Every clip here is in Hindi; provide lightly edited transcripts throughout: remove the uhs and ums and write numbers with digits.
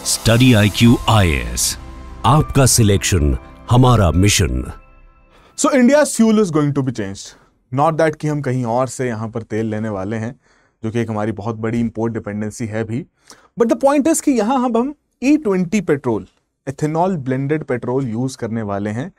स्टडी IQ IAS, आपका सिलेक्शन हमारा मिशन। So India fuel is going to be changed, not that कि हम कहीं और से यहाँ पर तेल लेने वाले हैं, जो कि एक हमारी बहुत बड़ी इंपोर्ट डिपेंडेंसी है भी। बट द पॉइंट इज कि यहाँ हम E20 petrol, ethanol blended petrol use करने वाले हैं,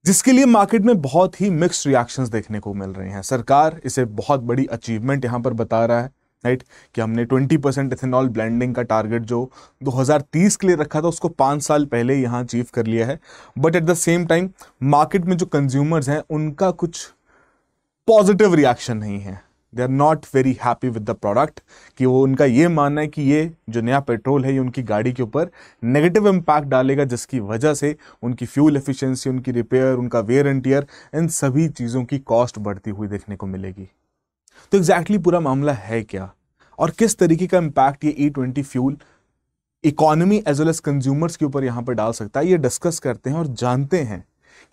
जिसके लिए मार्केट में बहुत ही मिक्स्ड रिएक्शंस देखने को मिल रहे हैं। सरकार इसे बहुत बड़ी अचीवमेंट यहाँ पर बता रहा है, राइट, कि हमने 20% एथेनॉल ब्लेंडिंग का टारगेट जो 2030 के लिए रखा था उसको 5 साल पहले यहाँ अचीव कर लिया है। But at the same time market में जो कंज्यूमर्स हैं उनका कुछ पॉजिटिव रिएक्शन नहीं है। They are not very happy with the product, कि वो उनका ये मानना है कि ये जो नया पेट्रोल है ये उनकी गाड़ी के ऊपर नेगेटिव इम्पैक्ट डालेगा, जिसकी वजह से उनकी फ्यूल एफिशिएंसी, उनकी रिपेयर, उनका वेयर एंड टियर, इन सभी चीज़ों की कॉस्ट बढ़ती हुई देखने को मिलेगी। तो एग्जैक्टली पूरा मामला है क्या और किस तरीके का इम्पैक्ट ये E20 fuel economy as well as consumers के ऊपर यहां पर डाल सकता है, ये डिस्कस करते हैं और जानते हैं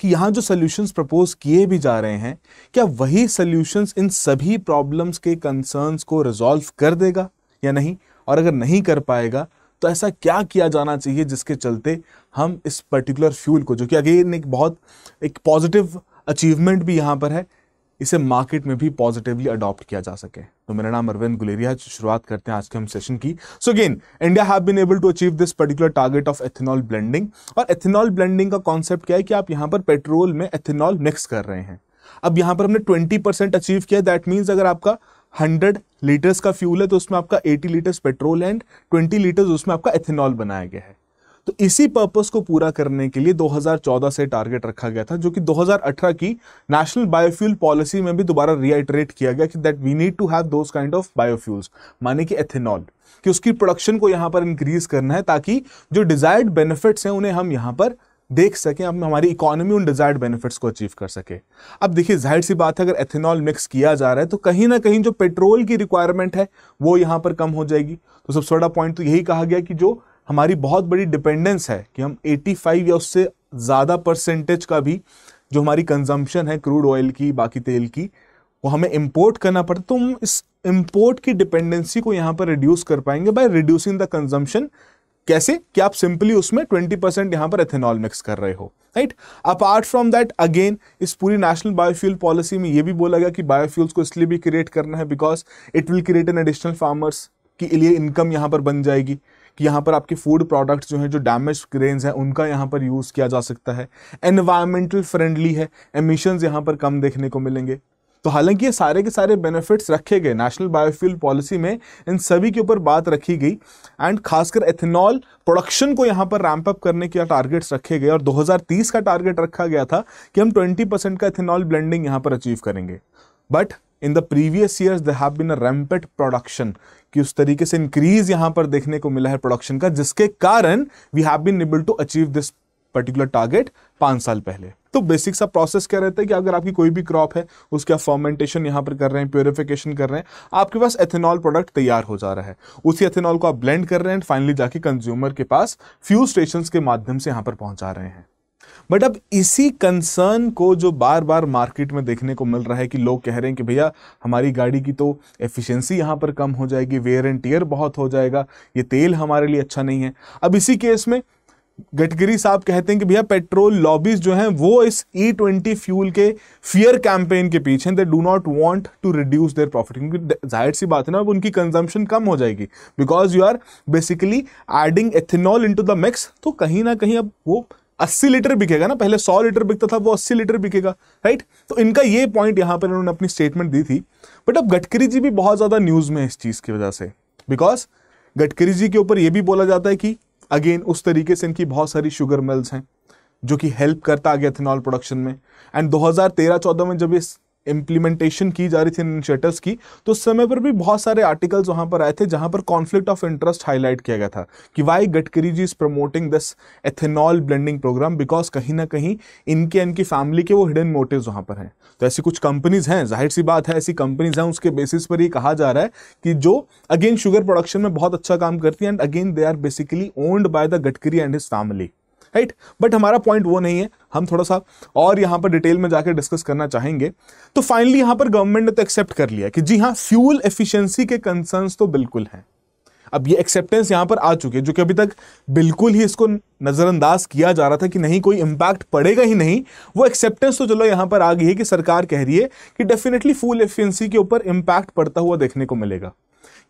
कि यहां जो सॉल्यूशंस प्रपोज किए भी जा रहे हैं, क्या वही सॉल्यूशंस इन सभी प्रॉब्लम्स के कंसर्न्स को रिजॉल्व कर देगा या नहीं, और अगर नहीं कर पाएगा तो ऐसा क्या किया जाना चाहिए जिसके चलते हम इस पर्टिकुलर फ्यूल को, जो कि अगेन एक पॉजिटिव अचीवमेंट भी यहां पर है, इसे मार्केट में भी पॉजिटिवली अडॉप्ट किया जा सके। तो मेरा नाम अरविंद गुलेरिया है। शुरुआत करते हैं आज के हम सेशन की। So again, India have been able to achieve this particular target of ethanol blending. और एथेनॉल ब्लेंडिंग का कॉन्सेप्ट क्या है कि आप यहां पर पेट्रोल में एथेनॉल मिक्स कर रहे हैं। अब यहां पर हमने 20% अचीव किया। दैट मीन्स अगर आपका 100 लीटर्स का फ्यूल है तो उसमें आपका 80 लीटर्स पेट्रोल एंड 20 लीटर्स उसमें आपका एथेनॉल बनाया गया है। तो इसी पर्पस को पूरा करने के लिए 2014 से टारगेट रखा गया था, जो कि 2018 की नेशनल बायोफ्यूल पॉलिसी में भी दोबारा रीआइटरेट किया गया कि that we need to have those kind of biofuels, माने कि एथेनॉल, कि उसकी प्रोडक्शन को यहां पर इंक्रीज करना है ताकि जो डिजायर्ड बेनिफिट्स हैं उन्हें हम यहां पर देख सकें, हम हमारी इकोनॉमी उन डिजायर्ड बेनिफिट्स को अचीव कर सके। अब देखिए, जाहिर सी बात है, अगर एथेनॉल मिक्स किया जा रहा है तो कहीं ना कहीं जो पेट्रोल की रिक्वायरमेंट है वो यहां पर कम हो जाएगी। तो सबसे बड़ा पॉइंट तो यही कहा गया कि जो हमारी बहुत बड़ी डिपेंडेंस है कि हम 85 या उससे ज़्यादा परसेंटेज का भी जो हमारी कंजम्पशन है क्रूड ऑयल की, बाकी तेल की, वो हमें इंपोर्ट करना पड़ता, तो हम इस इंपोर्ट की डिपेंडेंसी को यहाँ पर रिड्यूस कर पाएंगे बाय रिड्यूसिंग द कंजम्पशन। कैसे? कि आप सिंपली उसमें 20% यहाँ पर एथेनॉल मिक्स कर रहे हो, right. Apart from that, again इस पूरी नेशनल बायोफ्यूल पॉलिसी में ये भी बोला गया कि बायोफ्यूल्स को इसलिए भी क्रिएट करना है because it will create an additional farmers के लिए इनकम यहाँ पर बन जाएगी, कि यहाँ पर आपके फूड प्रोडक्ट्स जो हैं, जो डैमेज ग्रेन्स हैं, उनका यहाँ पर यूज़ किया जा सकता है। एनवायरमेंटल फ्रेंडली है, एमिशंस यहाँ पर कम देखने को मिलेंगे। तो हालांकि ये सारे के सारे बेनिफिट्स रखे गए नेशनल बायोफ्यूल पॉलिसी में, इन सभी के ऊपर बात रखी गई एंड खासकर एथेनॉल प्रोडक्शन को यहाँ पर रैंप अप करने के टारगेट्स रखे गए और 2030 का टारगेट रखा गया था कि हम 20% का एथेनॉल ब्लेंडिंग यहाँ पर अचीव करेंगे। But in the previous years there have been a rampant production, कि उस तरीके से इंक्रीज यहां पर देखने को मिला है प्रोडक्शन का, जिसके कारण we have been able to achieve this particular target 5 साल पहले। तो बेसिक सा प्रोसेस क्या रहता है कि अगर आपकी कोई भी क्रॉप है, उसके आप फर्मेंटेशन यहां पर कर रहे हैं, प्योरिफिकेशन कर रहे हैं, आपके पास एथेनॉल प्रोडक्ट तैयार हो जा रहा है, उसी एथेनॉल को आप ब्लेंड कर रहे हैं, फाइनली जाके कंज्यूमर के पास फ्यूल स्टेशन के माध्यम से यहां पर पहुंचा रहे हैं। बट अब इसी कंसर्न को जो बार बार मार्केट में देखने को मिल रहा है कि लोग कह रहे हैं कि भैया हमारी गाड़ी की तो एफिशिएंसी यहाँ पर कम हो जाएगी, वेयर एंड टियर बहुत हो जाएगा, ये तेल हमारे लिए अच्छा नहीं है। अब इसी केस में गडकरी साहब कहते हैं कि भैया पेट्रोल लॉबीज जो हैं वो इस E20 फ्यूल के फियर कैंपेन के पीछे, they do not want to reduce their profit, क्योंकि जाहिर सी बात है ना, अब उनकी कंजम्पशन कम हो जाएगी because you are basically adding ethanol into the mix. तो कहीं ना कहीं अब वो 80 लीटर बिकेगा ना, पहले 100 लीटर बिकता था, वो 80 लीटर बिकेगा, राइट। तो इनका ये पॉइंट यहां पर इन्होंने अपनी स्टेटमेंट दी थी। बट अब गडकरी जी भी बहुत ज्यादा न्यूज में है इस चीज की वजह से, बिकॉज गडकरी जी के ऊपर यह भी बोला जाता है कि अगेन उस तरीके से इनकी बहुत सारी शुगर मिल्स हैं जो कि हेल्प करता आ गया एथेनॉल प्रोडक्शन में। एंड 2013-14 में जब इस इंप्लीमेंटेशन की जा रही थी इनिशिएटिव्स की, तो उस समय पर भी बहुत सारे आर्टिकल्स वहां पर आए थे जहां पर कॉन्फ्लिक्ट ऑफ इंटरेस्ट हाईलाइट किया गया था कि why Gadkari ji is promoting this ethanol blending programme, because कहीं ना कहीं इनकी फैमिली के वो हिडन मोटिव्स वहां पर हैं। तो ऐसी कुछ कंपनीज हैं, जाहिर सी बात है ऐसी कंपनीज हैं, उसके बेसिस पर ही कहा जा रहा है कि जो अगेन शुगर प्रोडक्शन में बहुत अच्छा काम करती है and again they are basically owned by the Gadkari and his family, right. But हमारा पॉइंट वो नहीं है, हम थोड़ा सा और यहां पर डिटेल में जाकर डिस्कस करना चाहेंगे। तो फाइनली यहां पर गवर्नमेंट ने तो एक्सेप्ट कर लिया कि जी हां, फ्यूल एफिशिएंसी के कंसर्न्स तो बिल्कुल हैं, अब ये एक्सेप्टेंस यहां पर आ चुकी है, जो कि अभी तक बिल्कुल ही इसको नजरअंदाज किया जा रहा था कि नहीं कोई इंपैक्ट पड़ेगा ही नहीं, वो एक्सेप्टेंस तो चलो यहां पर आ गई है कि सरकार कह रही है कि डेफिनेटली फ्यूल एफिशिएंसी के ऊपर इंपैक्ट पड़ता हुआ देखने को मिलेगा।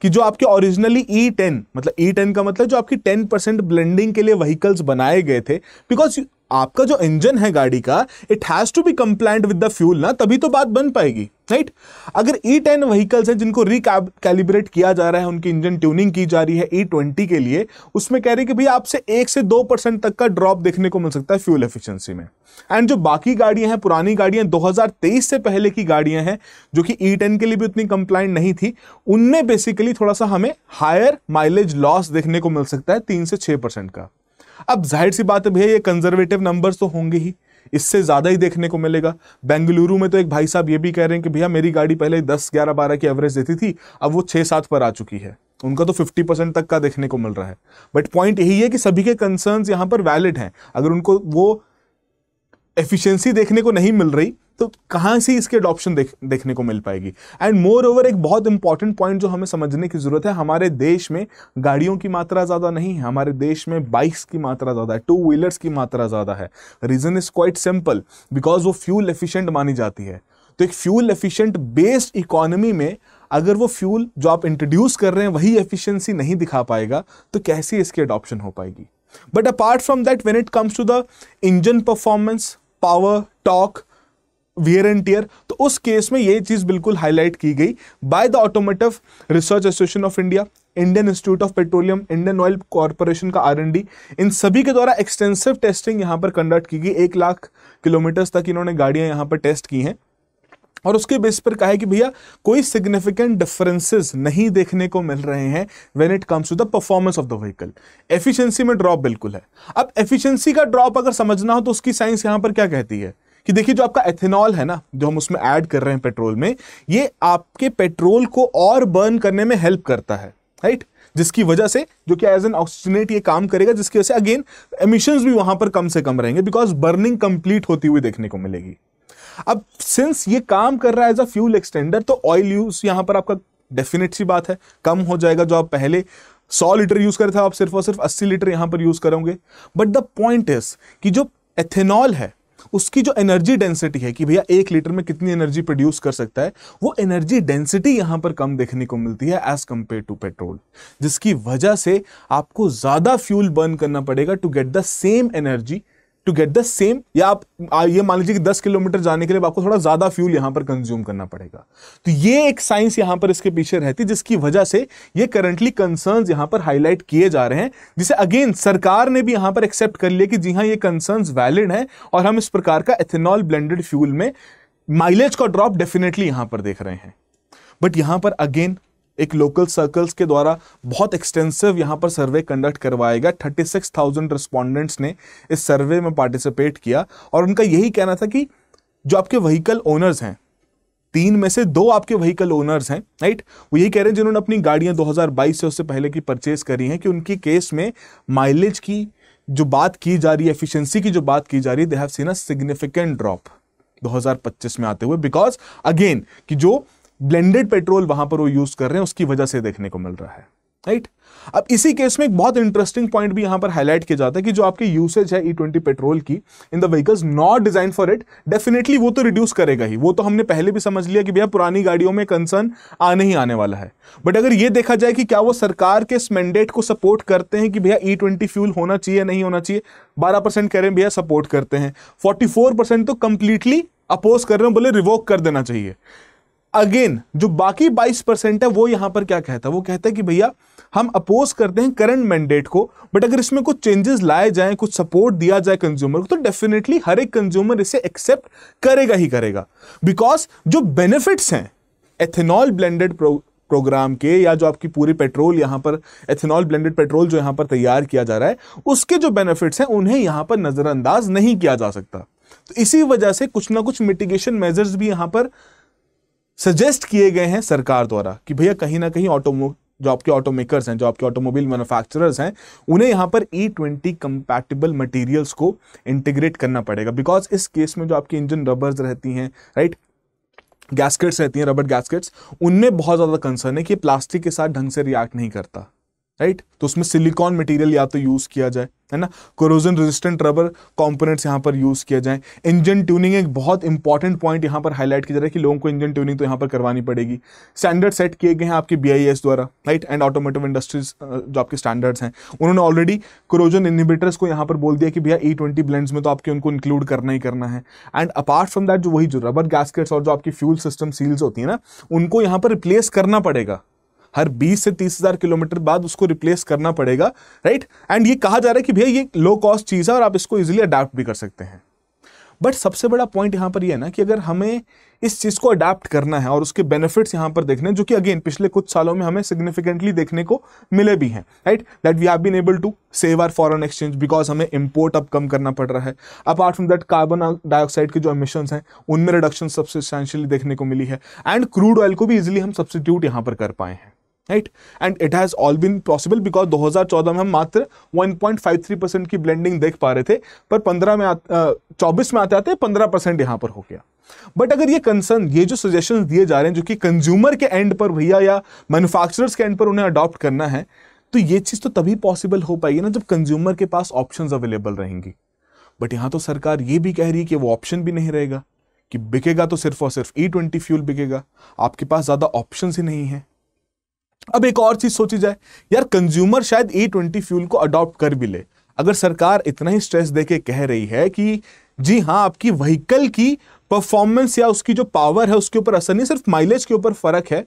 कि जो आपके ओरिजिनली E10 मतलब E10 का मतलब जो आपकी 10% ब्लेंडिंग के लिए व्हीकल्स बनाए गए थे, बिकॉज आपका जो इंजन है गाड़ी का it has to be compliant with the fuel ना, तभी तो बात बन पाएगी, राइट। अगर E10 व्हीकल्स हैं जिनको रिकैलिब्रेट किया जा रहा है, उनकी इंजन ट्यूनिंग की जा रही है E20 के लिए, उसमें कह रहे हैं कि भैया आपसे 1 से 2% तक का ड्रॉप देखने को मिल सकता है फ्यूल एफिशिएंसी में। एंड जो बाकी गाड़ियां हैं, पुरानी गाड़ियां 2023 से पहले की गाड़ियां हैं जो कि E10 के लिए भी उतनी कंप्लायंट नहीं थी, उनमें बेसिकली थोड़ा सा हमें हायर माइलेज लॉस देखने को मिल सकता है 3 से 6% का। अब जाहिर सी बात है भैया ये कंजर्वेटिव नंबर्स तो होंगे ही, इससे ज्यादा ही देखने को मिलेगा। बेंगलुरु में तो एक भाई साहब ये भी कह रहे हैं कि भैया मेरी गाड़ी पहले 10, 11, 12 की एवरेज देती थी, अब वो 6, 7 पर आ चुकी है, उनका तो 50% तक का देखने को मिल रहा है। बट पॉइंट यही है कि सभी के कंसर्न्स यहां पर वैलिड हैं। अगर उनको वो एफिशिएंसी देखने को नहीं मिल रही तो कहां से इसके अडॉप्शन देखने को मिल पाएगी। एंड मोर ओवर एक बहुत इंपॉर्टेंट पॉइंट जो हमें समझने की जरूरत है, हमारे देश में गाड़ियों की मात्रा ज्यादा नहीं है, हमारे देश में बाइक्स की मात्रा ज्यादा है, 2 व्हीलर्स की मात्रा ज्यादा है। Reason is quite simple, because वो फ्यूल एफिशिएंट मानी जाती है। तो एक फ्यूल एफिशिएंट बेस्ड इकोनॉमी में अगर वो फ्यूल जो आप इंट्रोड्यूस कर रहे हैं वही एफिशिएंसी नहीं दिखा पाएगा तो कैसे इसकी अडॉप्शन हो पाएगी। But apart from that, when it comes to the engine performance, power, torque, wear and tear, तो उस केस में ये चीज बिल्कुल हाईलाइट की गई by the automotive research association of India, Indian institute of petroleum, Indian oil corporation का R&D, इन सभी के द्वारा एक्सटेंसिव टेस्टिंग यहां पर कंडक्ट की गई। 1 लाख किलोमीटर्स तक इन्होंने गाड़ियां यहां पर टेस्ट की हैं और उसके बेस पर कहा है कि भैया कोई सिग्निफिकेंट डिफरेंसेस नहीं देखने को मिल रहे हैं when it comes to the performance of the vehicle. Efficiency में ड्रॉप बिल्कुल है। अब एफिशिएंसी का ड्रॉप अगर समझना हो तो उसकी साइंस यहां पर क्या कहती है कि देखिए जो आपका एथेनॉल है ना, जो हम उसमें ऐड कर रहे हैं पेट्रोल में, ये आपके पेट्रोल को और बर्न करने में हेल्प करता है, राइट, जिसकी वजह से जो कि एज एन ऑक्सीजनेट ये काम करेगा, जिसकी वजह से अगेन एमिशंस भी वहां पर कम से कम रहेंगे, बिकॉज बर्निंग कंप्लीट होती हुई देखने को मिलेगी। अब सिंस ये काम कर रहा है एज अ फ्यूल एक्सटेंडर, तो ऑयल यूज यहां पर आपका डेफिनेट सी बात है कम हो जाएगा। जो आप पहले 100 लीटर यूज कर रहे थे, आप सिर्फ और सिर्फ 80 लीटर यहां पर यूज करोगे। बट द पॉइंट इज कि जो एथेनॉल है उसकी जो एनर्जी डेंसिटी है कि भैया 1 लीटर में कितनी एनर्जी प्रोड्यूस कर सकता है, वो एनर्जी डेंसिटी यहां पर कम देखने को मिलती है एज कंपेयर टू पेट्रोल, जिसकी वजह से आपको ज्यादा फ्यूल बर्न करना पड़ेगा to get the same energy, to get the same, या आप ये मान लीजिए कि 10 किलोमीटर जाने के लिए आपको थोड़ा ज्यादा फ्यूल यहां पर कंज्यूम करना पड़ेगा। तो ये एक साइंस यहां पर इसके पीछे रहती, जिसकी वजह से ये करंटली कंसर्न्स यहां पर हाईलाइट किए जा रहे हैं, जिसे अगेन सरकार ने भी यहां पर एक्सेप्ट कर लिया कि जी हां ये कंसर्न्स वैलिड हैं और हम इस प्रकार का एथेनॉल ब्लेंडेड फ्यूल में माइलेज का ड्रॉप डेफिनेटली यहां पर देख रहे हैं। बट यहां पर अगेन एक लोकल सर्कल्स के द्वारा बहुत एक्सटेंसिव यहां पर सर्वे कंडक्ट करवाया गया। 36,000 रिस्पोंडेंट्स ने इस सर्वे में पार्टिसिपेट किया और उनका यही कहना था कि जो आपके व्हीकल ओनर्स हैं, 3 में से 2 आपके व्हीकल ओनर्स हैं, राइट, वो यही कह रहे हैं जिन्होंने अपनी गाड़ियां 2022 से उससे पहले की परचेज करी हैं, कि उनकी केस में माइलेज की जो बात की जा रही है, एफिशिएंसी की जो बात की जा रही है, they have seen a significant drop 2025 में आते हुए, बिकॉज अगेन कि जो ब्लेंडेड पेट्रोल वहां पर वो यूज कर रहे हैं उसकी वजह से देखने को मिल रहा है, राइट। अब इसी केस में एक बहुत इंटरेस्टिंग पॉइंट भी यहां पर हाईलाइट किया जाता है कि जो आपकी यूसेज है E20 पेट्रोल की in the vehicles not design for it, definitely वो तो रिड्यूस करेगा ही, वो तो हमने पहले भी समझ लिया कि भैया पुरानी गाड़ियों में कंसर्न आने ही आने वाला है। बट अगर ये देखा जाए कि क्या वो सरकार के इस मैंडेट को सपोर्ट करते हैं कि भैया E20 फ्यूल होना चाहिए नहीं होना चाहिए, 12% कह रहे हैं भैया सपोर्ट करते हैं, 44% तो कंप्लीटली अपोज कर रहे हैं, बोले रिवोक कर देना चाहिए। अगेन जो बाकी 22% है वो यहां पर क्या कहता है, वो कहता है कि भैया हम अपोज करते हैं करंट मैंडेट को, बट अगर इसमें कुछ चेंजेस लाए जाएं, कुछ सपोर्ट दिया जाए कंज्यूमर को, तो डेफिनेटली हर एक कंज्यूमर इसे एक्सेप्ट करेगा ही करेगा, बिकॉज जो बेनिफिट्स हैं एथेनॉल ब्लेंडेड प्रोग्राम के, या जो आपकी पूरी पेट्रोल यहां पर एथेनॉल ब्लेंडेड पेट्रोल जो यहां पर तैयार किया जा रहा है, उसके जो बेनिफिट्स हैं उन्हें यहां पर नजरअंदाज नहीं किया जा सकता। तो इसी वजह से कुछ ना कुछ मिटिगेशन मेजर्स भी यहां पर सजेस्ट किए गए हैं सरकार द्वारा कि भैया कहीं ना कहीं जो आपके ऑटोमेकर्स हैं, जो आपके ऑटोमोबाइल मैन्युफैक्चरर्स हैं, उन्हें यहां पर E20 कंपैटिबल मटेरियल्स को इंटीग्रेट करना पड़ेगा, बिकॉज इस केस में जो आपकी इंजन रबर्स रहती हैं, राइट, गैस्केट्स रहती हैं, रबर गैस्केट्स, उनमें बहुत ज्यादा कंसर्न है कि प्लास्टिक के साथ ढंग से रिएक्ट नहीं करता, राइट, तो उसमें सिलिकॉन मटेरियल या तो यूज किया जाए, है ना, कोरोजन रेजिस्टेंट रबर कंपोनेंट्स यहाँ पर यूज किया जाए। इंजन ट्यूनिंग एक बहुत इंपॉर्टेंट पॉइंट यहाँ पर हाईलाइट किया जा रहा है कि लोगों को इंजन ट्यूनिंग तो यहाँ पर करवानी पड़ेगी। स्टैंडर्ड सेट किए गए हैं आपके BIS द्वारा, राइट, एंड ऑटोमोटिव इंडस्ट्रीज जो आपके स्टैंडर्ड्स हैं, उन्होंने ऑलरेडी कोरोजन इनहिबिटर्स को यहाँ पर बोल दिया कि भैया E20 ब्लेंड्स में तो आपके उनको इंक्लूड करना ही करना है। एंड अपार्ट फ्रॉम दैट जो रबर गैस्केट्स और जो आपकी फ्यूल सिस्टम सील्स होती है ना, उनको यहाँ पर रिप्लेस करना पड़ेगा, हर 20 से 30 हजार किलोमीटर बाद उसको रिप्लेस करना पड़ेगा, राइट। एंड ये कहा जा रहा है कि भैया ये लो कॉस्ट चीज है और आप इसको इजीली अडाप्ट भी कर सकते हैं। बट सबसे बड़ा पॉइंट यहां पर ये है ना कि अगर हमें इस चीज को अडाप्ट करना है और उसके बेनिफिट्स यहां पर देखने, जो कि अगेन पिछले कुछ सालों में हमें सिग्निफिकेंटली देखने को मिले भी हैं, right, that we have been able to save our foreign exchange because हमें इंपोर्ट अब कम करना पड़ रहा है। Apart from that carbon dioxide के जो एमिशंस हैं उनमें रिडक्शन सब्सटेंशियली देखने को मिली है। एंड क्रूड ऑयल को भी इजिली हम सब्सटीट्यूट यहां पर कर पाए हैं, right. And it has all been possible because 2014 में हम मात्र 1.53% की ब्लेंडिंग देख पा रहे थे, पर 24 में आते आते 15% यहां पर हो गया। बट अगर ये कंसर्न, ये जो सजेशन दिए जा रहे हैं जो कि कंज्यूमर के एंड पर भैया या मैन्युफैक्चरर्स के एंड पर उन्हें अडॉप्ट करना है, तो ये चीज तो तभी पॉसिबल हो पाएगी ना जब कंज्यूमर के पास ऑप्शंस अवेलेबल रहेंगी। बट यहां तो सरकार ये भी कह रही है कि वो ऑप्शन भी नहीं रहेगा, कि बिकेगा तो सिर्फ और सिर्फ E20 फ्यूल बिकेगा, आपके पास ज्यादा ऑप्शंस ही नहीं है। अब एक और चीज सोची जाए, यार कंज्यूमर शायद E20 फ्यूल को अडॉप्ट कर भी ले, अगर सरकार इतना ही स्ट्रेस देके कह रही है कि जी हाँ आपकी व्हीकल की परफॉर्मेंस या उसकी जो पावर है उसके ऊपर असर नहीं, सिर्फ माइलेज के ऊपर फर्क है,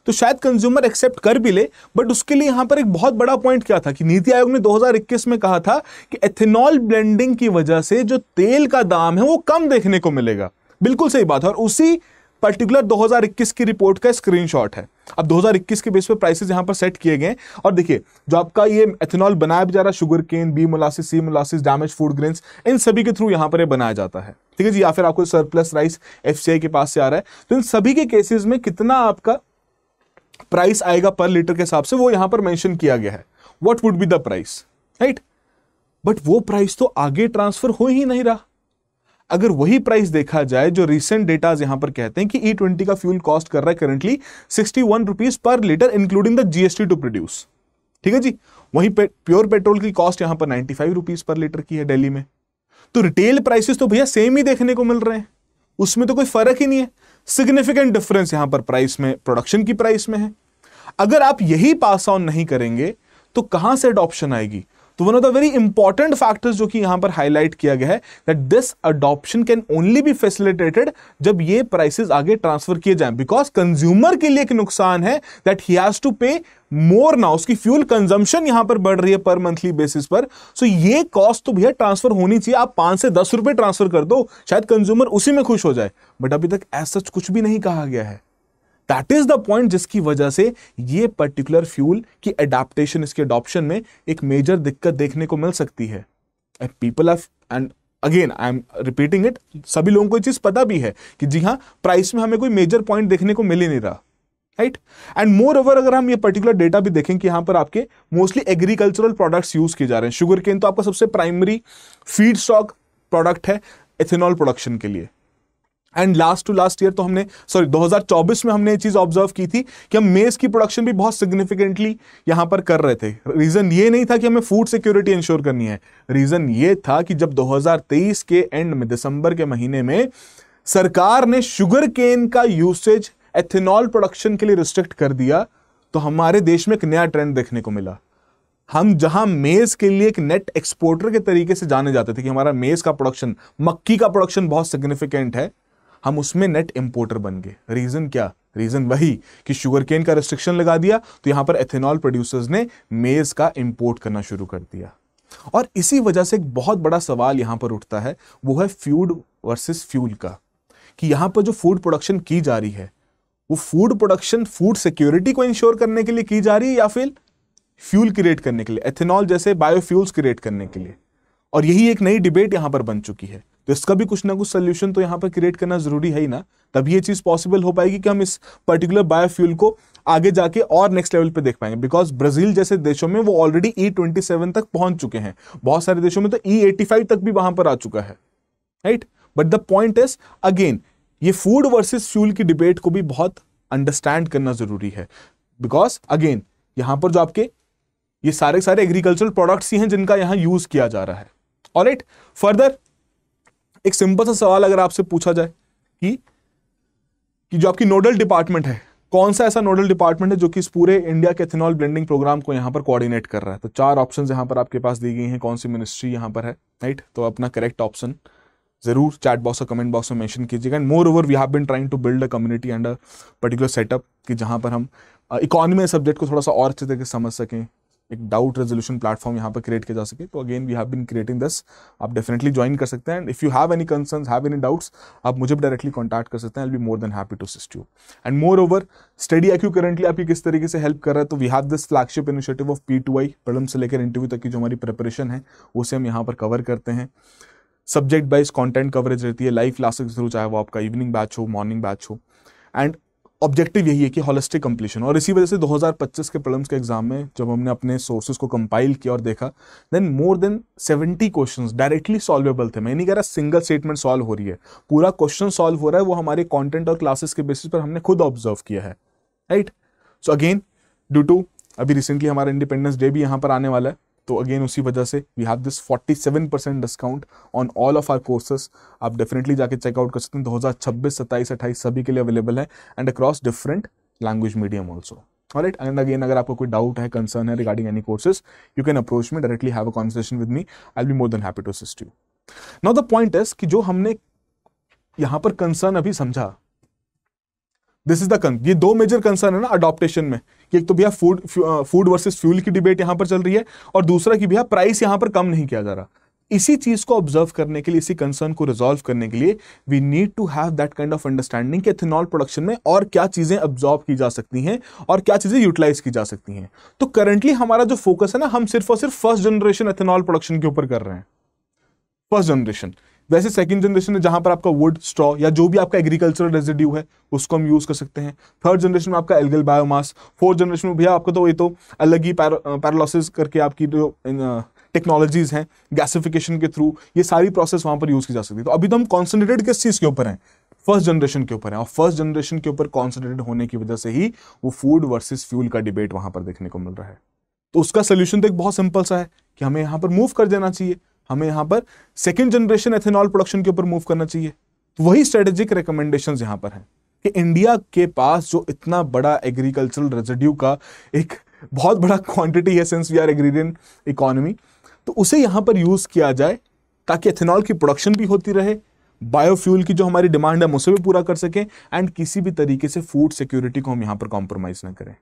तो शायद कंज्यूमर एक्सेप्ट कर भी ले। बट उसके लिए यहां पर एक बहुत बड़ा पॉइंट क्या था कि नीति आयोग ने 2021 में कहा था कि एथेनॉल ब्लेंडिंग की वजह से जो तेल का दाम है वो कम देखने को मिलेगा। बिल्कुल सही बात है, और उसी पर्टिकुलर 2021 की रिपोर्ट का स्क्रीनशॉट है। अब 2021 के बेस पे प्राइसेस यहां पर सेट किए गए, और देखिए जो आपका ये एथेनॉल बनाया भी जा रहा है, शुगर केन, बी मोलासिस, सी मोलासिस, डैमेज फूड ग्रेन्स, इन सभी के थ्रू यहां पर ये बनाया जाता है, ठीक है जी। या फिर आपको सरप्लस राइस FCI के पास से आ रहा है, तो इन सभी के केसेस में कितना आपका प्राइस आएगा पर लीटर के हिसाब से वो यहां पर मेंशन किया गया है, what would be the price, right. But वो प्राइस तो आगे ट्रांसफर हो ही नहीं रहा। अगर वही प्राइस देखा जाए जो रिसेंट डेटा यहां पर कहते हैं कि E20 का फ्यूल कॉस्ट कर रहा है currently 61 rupees per litre including the GST to produce, ठीक है जी। वहीं प्योर पेट्रोल की कॉस्ट यहां पर 95 रुपीज पर लीटर की है दिल्ली में। तो रिटेल प्राइसेस तो भैया सेम ही देखने को मिल रहे हैं, उसमें तो कोई फर्क ही नहीं है। सिग्निफिकेंट डिफरेंस यहां पर प्राइस में, प्रोडक्शन की प्राइस में है। अगर आप यही पास ऑन नहीं करेंगे तो कहां से अडॉप्शन आएगी? तो one of the very important factors जो कि यहां पर हाईलाइट किया गया है that this adoption can only be facilitated जब ये प्राइसेस आगे ट्रांसफर किए जाएं, बिकॉज कंज्यूमर के लिए एक नुकसान है दैट ही हैज टू पे मोर नाउ, उसकी फ्यूल कंजम्पशन यहां पर बढ़ रही है पर मंथली बेसिस पर। सो ये कॉस्ट तो भैया ट्रांसफर होनी चाहिए। आप 5 से 10 रुपए ट्रांसफर कर दो, शायद कंज्यूमर उसी में खुश हो जाए, बट अभी तक ऐसा कुछ भी नहीं कहा गया है। दैट इज द पॉइंट जिसकी वजह से ये पर्टिकुलर फ्यूल की एडाप्टेशन, इसके अडॉप्शन में एक मेजर दिक्कत देखने को मिल सकती है। People are, and again I am repeating it, सभी लोगों को ये चीज पता भी है कि जी हाँ प्राइस में हमें कोई मेजर पॉइंट देखने को मिल ही नहीं रहा, राइट। एंड मोर ओवर अगर हम ये पर्टिकुलर डेटा भी देखें कि यहां पर आपके मोस्टली एग्रीकल्चरल प्रोडक्ट्स यूज किए जा रहे हैं। शुगर केन तो आपका सबसे प्राइमरी फीड स्टॉक प्रोडक्ट है एथेनॉल प्रोडक्शन के लिए। And last to last year तो हमने 2024 में हमने ये चीज ऑब्जर्व की थी कि हम मेज की प्रोडक्शन भी बहुत सिग्निफिकेंटली यहां पर कर रहे थे। रीजन ये नहीं था कि हमें फूड सिक्योरिटी इंश्योर करनी है, रीजन ये था कि जब 2023 के एंड में, दिसंबर के महीने में सरकार ने शुगर केन का यूसेज एथेनॉल प्रोडक्शन के लिए रिस्ट्रिक्ट कर दिया, तो हमारे देश में एक नया ट्रेंड देखने को मिला। हम जहां मेज के लिए एक नेट एक्सपोर्टर के तरीके से जाने जाते थे कि हमारा मेज का प्रोडक्शन, मक्की का प्रोडक्शन बहुत सिग्निफिकेंट है, हम उसमें नेट इंपोर्टर बन गए। रीजन क्या? रीजन वही कि शुगर केन का रिस्ट्रिक्शन लगा दिया, तो यहां पर एथेनॉल प्रोड्यूसर्स ने मेज का इंपोर्ट करना शुरू कर दिया। और इसी वजह से एक बहुत बड़ा सवाल यहां पर उठता है, वो है फूड वर्सेस फ्यूल का, कि यहां पर जो फूड प्रोडक्शन की जा रही है वो फूड प्रोडक्शन फूड सिक्योरिटी को इंश्योर करने के लिए की जा रही है या फिर फ्यूल क्रिएट करने के लिए, एथेनॉल जैसे बायोफ्यूल्स क्रिएट करने के लिए। और यही एक नई डिबेट यहां पर बन चुकी है। तो इसका भी कुछ ना कुछ सोल्यूशन तो यहां पर क्रिएट करना जरूरी है ही ना, तभी ये चीज पॉसिबल हो पाएगी कि हम इस पर्टिकुलर बायोफ्यूल को आगे जाके और नेक्स्ट लेवल पे देख पाएंगे। बिकॉज ब्राजील जैसे देशों में वो ऑलरेडी E27 तक पहुंच चुके हैं, बहुत सारे देशों में तो E85 तक भी वहां पर आ चुका है, right. But the point is again, ये फूड वर्सेस फ्यूल की डिबेट को भी बहुत अंडरस्टैंड करना जरूरी है। बिकॉज अगेन यहां पर जो आपके ये सारे सारे एग्रीकल्चरल प्रोडक्ट्स ही हैं जिनका यहां यूज किया जा रहा है। ऑलराइट, फर्दर एक सिंपल सा सवाल अगर आपसे पूछा जाए कि जो आपकी नोडल डिपार्टमेंट है, कौन सा ऐसा नोडल डिपार्टमेंट है जो कि इस पूरे इंडिया के एथेनॉल ब्लेंडिंग प्रोग्राम को यहां पर कोऑर्डिनेट कर रहा है? तो 4 ऑप्शंस यहां पर आपके पास दी गई हैं, कौन सी मिनिस्ट्री यहां पर है, राइट? तो अपना करेक्ट ऑप्शन जरूर चैट बॉक्स और कमेंट बॉक्स में मेंशन कीजिएगा। And moreover we have been trying to build a community and a particular setup कि जहां पर हम इकोनॉमी सब्जेक्ट को थोड़ा सा और अच्छे तरीके से समझ सकें, एक डाउट रेजोल्यूशन प्लेटफॉर्म यहाँ पर क्रिएट किया जा सके। तो again we have been creating this, आप डेफिनेटली ज्वाइन कर सकते हैं। And if you have any concerns, have any doubts, आप मुझे भी डायरेक्टली कॉन्टैक्ट कर सकते हैं। I will be more than happy to assist you. And moreover study IQ currently आपकी किस तरीके से हेल्प कर रहा है, तो we have this flagship initiative of P2I, prelim से लेकर इंटरव्यू तक की जो हमारी प्रिपरेशन है उसे हम यहाँ पर कवर करते हैं। सब्जेक्ट वाइज कंटेंट कवरेज रहती है लाइव क्लासेस के थ्रू, चाहे वो आपका इवनिंग बैच हो, मॉर्निंग बैच हो। एंड ऑब्जेक्टिव यही है कि होलिस्टिक कंप्लीशन। और इसी वजह से 2025 के प्रीलिम्स के एग्जाम में जब हमने अपने सोर्सेज को कंपाइल किया और देखा, then more than 70 questions directly solvable थे। मैं नहीं कह रहा सिंगल स्टेटमेंट सॉल्व हो रही है, पूरा क्वेश्चन सॉल्व हो रहा है, वो हमारे कंटेंट और क्लासेस के बेसिस पर हमने खुद ऑब्जर्व किया है, right? So again due to अभी रिसेंटली हमारा इंडिपेंडेंस डे भी यहाँ पर आने वाला है, तो अगेन उसी वजह से we have this 47% discount on all of our courses. आप डेफिनेटली जाके चेकआउट कर सकते हैं। 2026, 27, 28 सभी के लिए अवेलेबल है and across different language medium also. Alright, and again अगर आपको कोई डाउट है, कंसर्न है regarding any courses, you can approach me directly, have a conversation with me, I will be more than happy to assist you. Now the point is कि जो हमने यहां पर कंसर्न अभी समझा, दिस इज द ये 2 मेजर कंसर्न है ना अडॉप्टेशन में, कि एक तो भैया फूड वर्सेस फ्यूल की डिबेट यहां पर चल रही है, और दूसरा कि भैया प्राइस यहां पर कम नहीं किया जा रहा। इसी चीज को ऑब्जर्व करने के लिए, इसी कंसर्न को रिजॉल्व करने के लिए we need to have that kind of understanding कि एथेनॉल प्रोडक्शन में और क्या चीजें अब्जॉर्ब की जा सकती हैं और क्या चीजें यूटिलाइज की जा सकती हैं। तो करंटली हमारा जो फोकस है ना, हम सिर्फ और सिर्फ फर्स्ट जनरेशन एथेनॉल प्रोडक्शन के ऊपर कर रहे हैं, फर्स्ट जनरेशन। वैसे सेकंड जनरेशन है जहां पर आपका वुड, स्ट्रॉ या जो भी आपका एग्रीकल्चरल रेजिड्यू है उसको हम यूज कर सकते हैं। थर्ड जनरेशन में आपका एल्गल बायोमास, फोर्थ जनरेशन में भैया आपका तो ये तो अलग ही पैरालिसिस करके आपकी जो टेक्नोलॉजीज हैं गैसिफिकेशन के थ्रू, ये सारी प्रोसेस वहां पर यूज की जा सकती है। तो अभी तो हम कॉन्सेंट्रेटेड किस चीज के ऊपर हैं, फर्स्ट जनरेशन के ऊपर है, और फर्स्ट जनरेशन के ऊपर कॉन्सेंट्रेटेड होने की वजह से ही वो फूड वर्सेस फ्यूल का डिबेट वहां पर देखने को मिल रहा है। तो उसका सोल्यूशन तो एक बहुत सिंपल सा है कि हमें यहां पर मूव कर देना चाहिए, हमें यहां पर सेकंड जनरेशन एथेनॉल प्रोडक्शन के ऊपर मूव करना चाहिए। तो वही स्ट्रेटेजिक रिकमेंडेशंस यहां पर हैं कि इंडिया के पास जो इतना बड़ा एग्रीकल्चरल रेजिड्यू का एक बहुत बड़ा क्वांटिटी है, since we are agrarian economy, तो उसे यहां पर यूज किया जाए ताकि एथेनॉल की प्रोडक्शन भी होती रहे, बायोफ्यूल की जो हमारी डिमांड है उसे भी पूरा कर सकें, एंड किसी भी तरीके से फूड सिक्योरिटी को हम यहां पर कॉम्प्रोमाइज ना करें,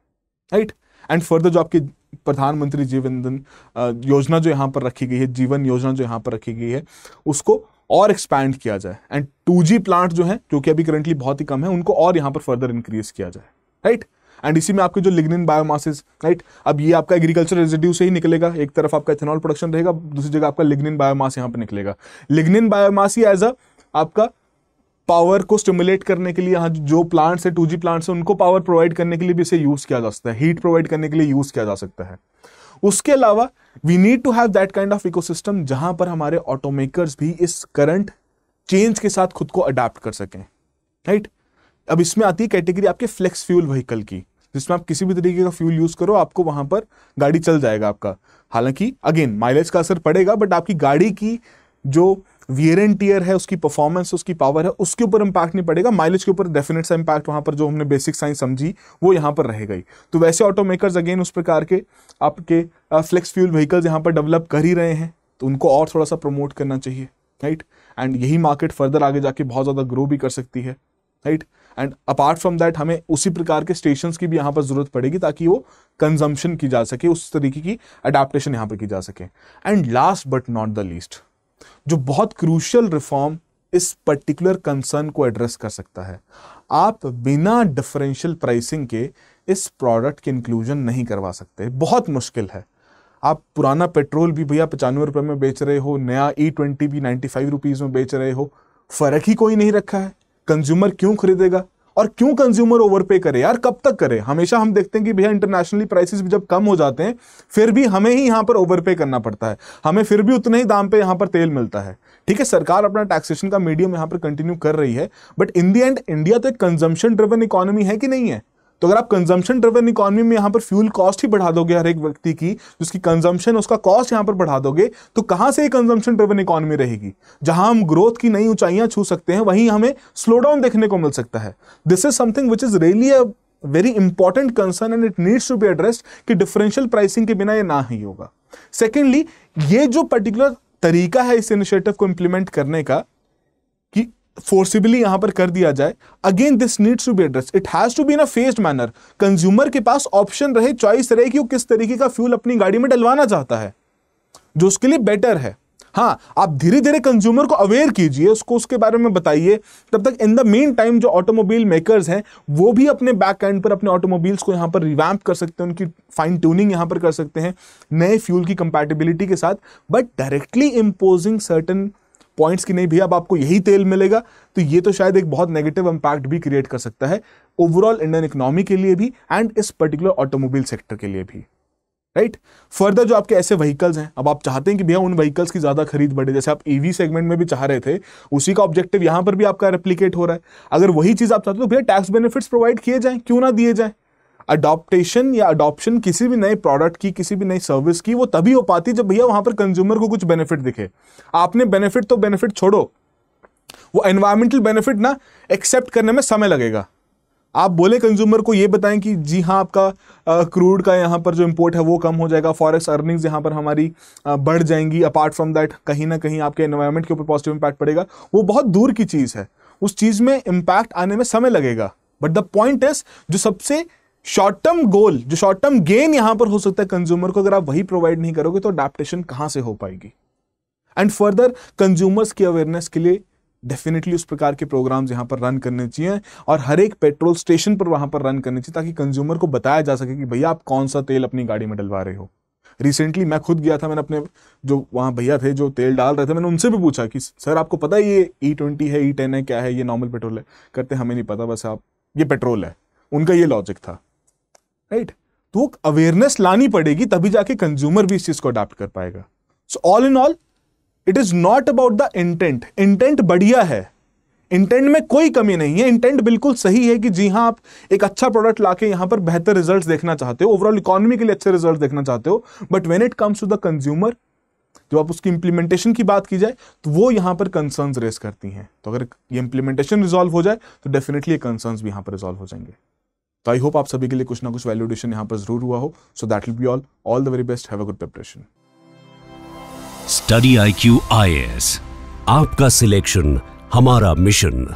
राइट? एंड फर्दर जो आपकी प्रधानमंत्री जीवन ईंधन योजना जो यहाँ पर रखी गई है, जीवन योजना जो यहाँ पर रखी गई है, उसको और एक्सपैंड किया जाए, एंड 2G प्लांट जो है जो कि अभी करंटली बहुत ही कम है, उनको और यहाँ पर फर्दर इंक्रीज किया जाए, राइट? एंड इसी में आपके जो लिग्निन बायोमासेस, राइट, अब ये आपका एग्रीकल्चर रेजिड्यू से ही निकलेगा, एक तरफ आपका एथेनॉल प्रोडक्शन रहेगा, दूसरी जगह आपका लिग्निन बायोमास यहाँ पर निकलेगा। लिग्निन बायोमास ही एज अ आपका पावर को स्टिमुलेट करने के लिए, यहाँ जो प्लांट्स है 2G प्लांट्स है उनको पावर प्रोवाइड करने के लिए भी इसे यूज किया जा सकता है, हीट प्रोवाइड करने के लिए यूज किया जा सकता है। उसके अलावा we need to have that kind of ecosystem जहां पर हमारे ऑटोमेकर्स भी इस करंट चेंज के साथ खुद को अडेप्ट कर सकें, राइट? अब इसमें आती है कैटेगरी आपके फ्लेक्स फ्यूल व्हीकल की, जिसमें आप किसी भी तरीके का फ्यूल यूज करो, आपको वहां पर गाड़ी चल जाएगा आपका। हालांकि अगेन माइलेज का असर पड़ेगा, बट आपकी गाड़ी की जो वियर एंड टियर है, उसकी परफॉर्मेंस, उसकी पावर है, उसके ऊपर इंपैक्ट नहीं पड़ेगा। माइलेज के ऊपर डेफिनेट सा इंपैक्ट वहां पर जो हमने बेसिक साइंस समझी वो यहां पर रहेगा ही। तो वैसे ऑटोमेकर्स अगेन उस प्रकार के आपके फ्लेक्स फ्यूल व्हीकल्स यहां पर डेवलप कर ही रहे हैं, तो उनको और थोड़ा सा प्रमोट करना चाहिए, राइट? एंड यही मार्केट फर्दर आगे जाके बहुत ज्यादा ग्रो भी कर सकती है, right? And apart from that हमें उसी प्रकार के स्टेशंस की भी यहाँ पर जरूरत पड़ेगी ताकि वो कंजम्पशन की जा सके, उस तरीके की अडेप्टेशन यहाँ पर की जा सके। And last but not the least, जो बहुत क्रूशियल रिफॉर्म इस पर्टिकुलर कंसर्न को एड्रेस कर सकता है, आप बिना डिफरेंशियल प्राइसिंग के इस प्रोडक्ट के इंक्लूजन नहीं करवा सकते, बहुत मुश्किल है। आप पुराना पेट्रोल भी भैया 95 रुपए में बेच रहे हो, नया E20 भी 95 रुपीज में बेच रहे हो, फर्क ही कोई नहीं रखा है। कंज्यूमर क्यों खरीदेगा और क्यों कंज्यूमर ओवरपे करे यार, कब तक करे? हमेशा हम देखते हैं कि भैया इंटरनेशनली प्राइसेस भी जब कम हो जाते हैं फिर भी हमें ही यहां पर ओवरपे करना पड़ता है, हमें फिर भी उतने ही दाम पे यहां पर तेल मिलता है। ठीक है, सरकार अपना टैक्सेशन का मीडियम यहां पर कंटिन्यू कर रही है, but in the end India तो एक कंजम्पशन ड्रिवन इकोनॉमी है कि नहीं है? तो अगर आप कंजम्पशन ड्रिवन इकोनॉमी में यहां पर फ्यूल कॉस्ट ही बढ़ा दोगे हर एक व्यक्ति की, जिसकी कंजम्पशन उसका कॉस्ट यहां पर बढ़ा दोगे, तो कहां से कंजम्पशन ड्रिवन इकोनॉमी रहेगी? जहां हम ग्रोथ की नई ऊंचाइयां छू सकते हैं, वहीं हमें स्लो डाउन देखने को मिल सकता है. This is something which is really a very important concern and it needs to be addressed कि डिफरेंशियल प्राइसिंग के बिना ये ना ही होगा. सेकेंडली, ये जो पर्टिकुलर तरीका है इस इनिशिएटिव को इंप्लीमेंट करने का कि फोर्सिबली यहां पर कर दिया जाए, again this needs to be addressed. It has to be in a phased manner. Consumer के पास ऑप्शन रहे, चॉइस रहे कि वो किस तरीके का फ्यूल अपनी गाड़ी में डलवाना चाहता है, जो उसके लिए बेटर है. हाँ, आप धीरे धीरे कंज्यूमर को अवेयर कीजिए, उसको उसके बारे में बताइए. तब तक इन द मेन टाइम जो ऑटोमोबाइल मेकर्स हैं वो भी अपने बैक एंड पर अपने ऑटोमोबाइल्स को यहां पर रिवैम्प कर सकते हैं, उनकी फाइन ट्यूनिंग यहां पर कर सकते हैं नए फ्यूल की कंपैटिबिलिटी के साथ. But directly imposing certain points की नहीं, भैया अब आपको यही तेल मिलेगा, तो ये तो शायद एक बहुत नेगेटिव इंपैक्ट भी क्रिएट कर सकता है ओवरऑल इंडियन इकोनॉमी के लिए भी एंड इस पर्टिकुलर ऑटोमोबाइल सेक्टर के लिए भी. राइट. फर्दर जो आपके ऐसे व्हीकल्स हैं, अब आप चाहते हैं कि भैया उन व्हीकल्स की ज्यादा खरीद बढ़े, जैसे आप ईवी सेगमेंट में भी चाह रहे थे, उसी का ऑब्जेक्टिव यहां पर भी आपका रेप्लिकेट हो रहा है. अगर वही चीज आप चाहते हो, भैया टैक्स बेनिफिट्स प्रोवाइड किए जाएं, क्यों ना दिए जाएं. अडॉप्टेशन या अडॉप्शन किसी भी नए प्रोडक्ट की, किसी भी नई सर्विस की, वो तभी हो पाती जब भैया वहां पर कंज्यूमर को कुछ बेनिफिट दिखे. आपने बेनिफिट तो बेनिफिट छोड़ो, वो एनवायरमेंटल बेनिफिट ना एक्सेप्ट करने में समय लगेगा. आप बोले कंज्यूमर को ये बताएं कि जी हाँ आपका क्रूड का यहाँ पर जो इंपोर्ट है वो कम हो जाएगा, फॉरेक्स अर्निंग्स यहाँ पर हमारी बढ़ जाएंगी, अपार्ट फ्रॉम दैट कहीं ना कहीं आपके एनवायरनमेंट के ऊपर पॉजिटिव इंपैक्ट पड़ेगा, वो बहुत दूर की चीज है. उस चीज में इंपैक्ट आने में समय लगेगा. बट द पॉइंट इज, जो सबसे शॉर्ट टर्म गोल, जो शॉर्ट टर्म गेन यहां पर हो सकता है कंज्यूमर को, अगर आप वही प्रोवाइड नहीं करोगे तो अडैप्टेशन कहां से हो पाएगी. एंड फर्दर कंज्यूमर्स की अवेयरनेस के लिए डेफिनेटली उस प्रकार के प्रोग्राम्स यहां पर रन करने चाहिए और हर एक पेट्रोल स्टेशन पर वहां पर रन करने चाहिए, ताकि कंज्यूमर को बताया जा सके कि भैया आप कौन सा तेल अपनी गाड़ी में डलवा रहे हो. रिसेंटली मैं खुद गया था, मैंने अपने जो वहां भैया थे जो तेल डाल रहे थे, मैंने उनसे भी पूछा कि सर आपको पता है ये E20 है, E10 है, क्या है, ये नॉर्मल पेट्रोल है? करते हमें नहीं पता, बस आप ये पेट्रोल है. उनका ये लॉजिक था. राइट. तो अवेयरनेस लानी पड़ेगी, तभी जाके कंज्यूमर भी इस चीज को अडॉप्ट कर पाएगा. So all in all it is not about the intent. Intent बढ़िया है, इंटेंट में कोई कमी नहीं है, इंटेंट बिल्कुल सही है कि जी हां आप एक अच्छा प्रोडक्ट लाके यहां पर बेहतर रिजल्ट्स देखना चाहते हो, ओवरऑल इकोनॉमी के लिए अच्छे रिजल्ट देखना चाहते हो. But when it comes to the consumer, जब आप उसकी इंप्लीमेंटेशन की बात की जाए तो वो यहां पर कंसर्न्स रेस करती हैं. तो अगर ये इंप्लीमेंटेशन रिजॉल्व हो जाए तो डेफिनेटली ये कंसर्न्स भी यहां पर रिजॉल्व हो जाएंगे. तो आई होप आप सभी के लिए कुछ ना कुछ वैल्यू एडिशन यहां पर जरूर हुआ हो. So that will be all the very best. Have a good preparation. Study IQ IAS, आपका सिलेक्शन हमारा मिशन.